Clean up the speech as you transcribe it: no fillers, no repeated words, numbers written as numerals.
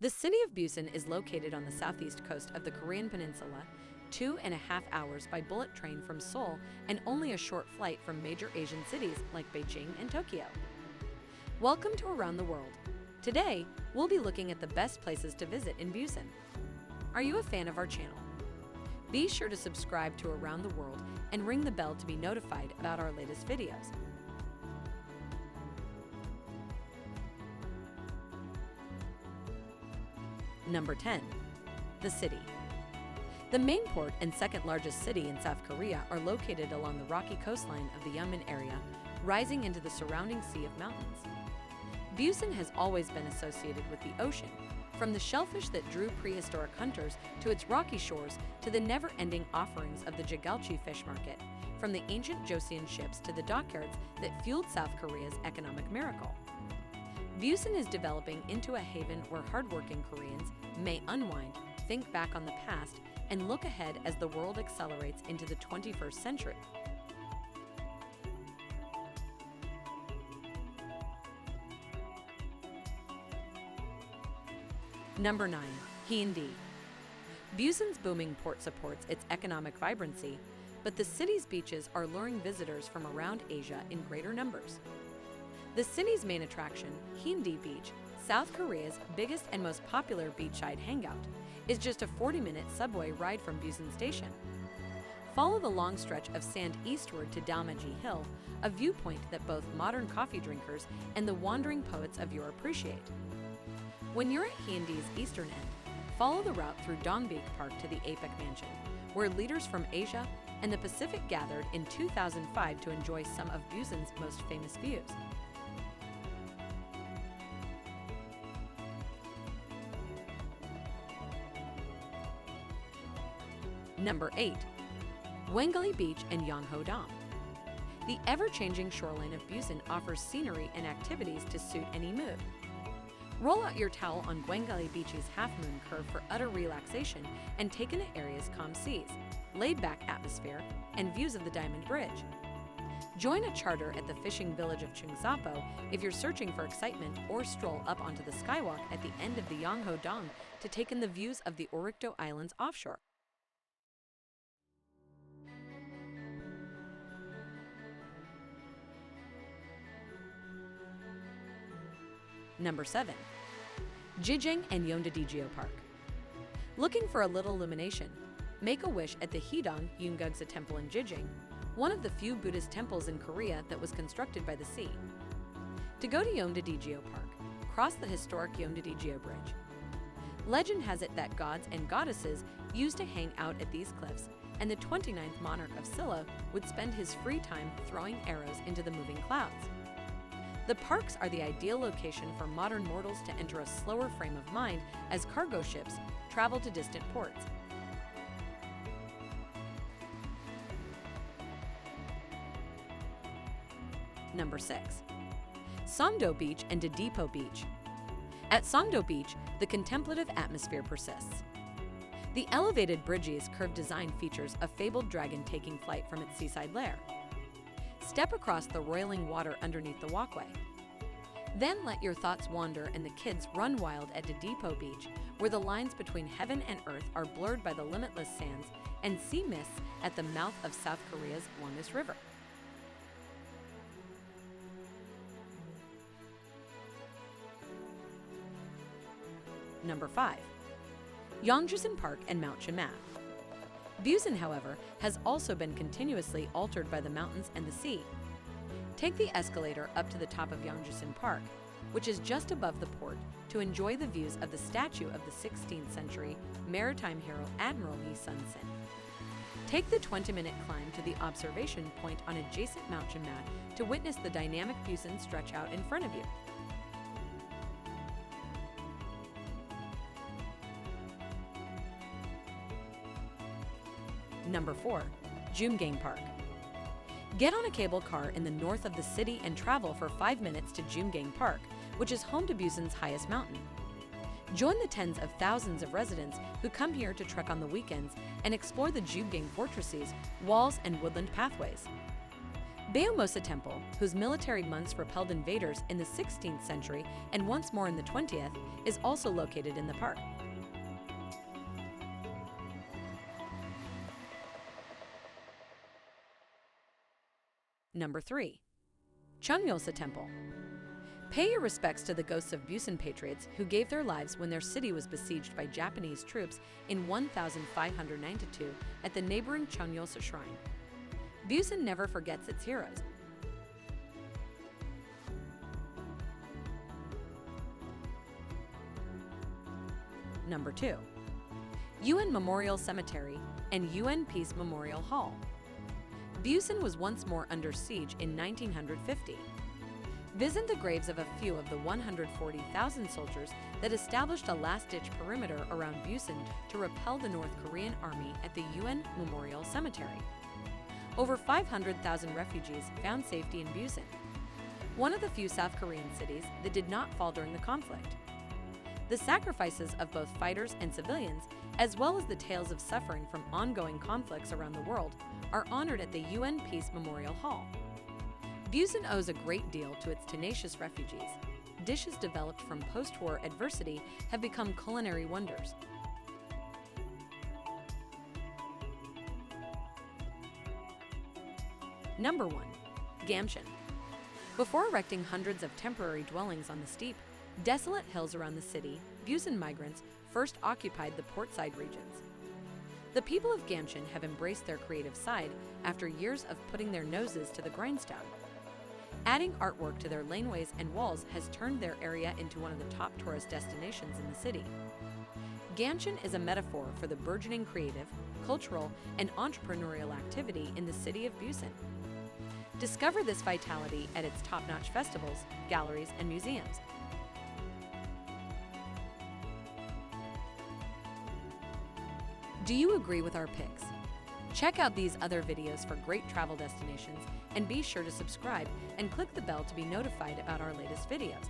The city of Busan is located on the southeast coast of the Korean peninsula, 2.5 hours by bullet train from Seoul and only a short flight from major Asian cities like Beijing and Tokyo. Welcome to Around the World. Today, we'll be looking at the best places to visit in Busan. Are you a fan of our channel? Be sure to subscribe to Around the World and ring the bell to be notified about our latest videos. Number 10. The city. The main port and second largest city in South Korea are located along the rocky coastline of the Yunnan area, rising into the surrounding sea of mountains. Busan has always been associated with the ocean, from the shellfish that drew prehistoric hunters to its rocky shores to the never-ending offerings of the Jigalchi fish market, from the ancient Joseon ships to the dockyards that fueled South Korea's economic miracle. Busan is developing into a haven where hardworking Koreans may unwind, think back on the past, and look ahead as the world accelerates into the 21st century. Number 9. Hyundai. Busan's booming port supports its economic vibrancy, but the city's beaches are luring visitors from around Asia in greater numbers. The city's main attraction, Hyundai Beach, South Korea's biggest and most popular beachside hangout, is just a 40-minute subway ride from Busan Station. Follow the long stretch of sand eastward to Dalmaji Hill, a viewpoint that both modern coffee drinkers and the wandering poets of yore appreciate. When you're at Hyundai's eastern end, follow the route through Dongbik Park to the APEC Mansion, where leaders from Asia and the Pacific gathered in 2005 to enjoy some of Busan's most famous views. Number 8. Wengali Beach and Yangho Dong. The ever-changing shoreline of Busan offers scenery and activities to suit any mood. Roll out your towel on Wengali Beach's half-moon curve for utter relaxation and take in the area's calm seas, laid-back atmosphere, and views of the Diamond Bridge. Join a charter at the fishing village of Chungsapo if you're searching for excitement, or stroll up onto the skywalk at the end of the Yangho Dong to take in the views of the Orikdo Islands offshore. Number 7. Jijing and Yondeido Park. Looking for a little illumination? Make a wish at the Heedong Yunggangsa Temple in Jijing, one of the few Buddhist temples in Korea that was constructed by the sea. To go to Yondeido Park, cross the historic Yondeido Bridge. Legend has it that gods and goddesses used to hang out at these cliffs, and the 29th monarch of Silla would spend his free time throwing arrows into the moving clouds. The parks are the ideal location for modern mortals to enter a slower frame of mind as cargo ships travel to distant ports. Number 6. Songdo Beach and Yondeido Beach. At Songdo Beach, the contemplative atmosphere persists. The elevated bridge's curved design features a fabled dragon taking flight from its seaside lair. Step across the roiling water underneath the walkway. Then let your thoughts wander and the kids run wild at Yondeido Beach, where the lines between heaven and earth are blurred by the limitless sands and sea mists at the mouth of South Korea's longest river. Number 5. Yangjusan Park and Mount Chamath. Busan, however, has also been continuously altered by the mountains and the sea. Take the escalator up to the top of Yangjusan Park, which is just above the port, to enjoy the views of the statue of the 16th century maritime hero Admiral Yi Sun-sin. Take the 20-minute climb to the observation point on adjacent Mount Chamath to witness the dynamic Busan stretch out in front of you. Number 4. Jungang Park. Get on a cable car in the north of the city and travel for 5 minutes to Jungang Park, which is home to Busan's highest mountain. Join the tens of thousands of residents who come here to trek on the weekends and explore the Jungang fortresses, walls, and woodland pathways. Beomosa Temple, whose military monks repelled invaders in the 16th century and once more in the 20th, is also located in the park. Number 3. Cheongmyosa Temple. Pay your respects to the ghosts of Busan patriots who gave their lives when their city was besieged by Japanese troops in 1592 at the neighboring Cheongmyosa Shrine. Busan never forgets its heroes. Number 2. UN Memorial Cemetery and UN Peace Memorial Hall. Busan was once more under siege in 1950. Visit the graves of a few of the 140,000 soldiers that established a last-ditch perimeter around Busan to repel the North Korean army at the UN Memorial Cemetery. Over 500,000 refugees found safety in Busan, one of the few South Korean cities that did not fall during the conflict. The sacrifices of both fighters and civilians, as well as the tales of suffering from ongoing conflicts around the world, are honored at the UN Peace Memorial Hall. Busan owes a great deal to its tenacious refugees. Dishes developed from post-war adversity have become culinary wonders. Number 1. Gamcheon. Before erecting hundreds of temporary dwellings on the steep, desolate hills around the city, Busan migrants first occupied the portside regions. The people of Gamcheon have embraced their creative side after years of putting their noses to the grindstone. Adding artwork to their laneways and walls has turned their area into one of the top tourist destinations in the city. Gamcheon is a metaphor for the burgeoning creative, cultural, and entrepreneurial activity in the city of Busan. Discover this vitality at its top-notch festivals, galleries, and museums. Do you agree with our picks? Check out these other videos for great travel destinations, and be sure to subscribe and click the bell to be notified about our latest videos.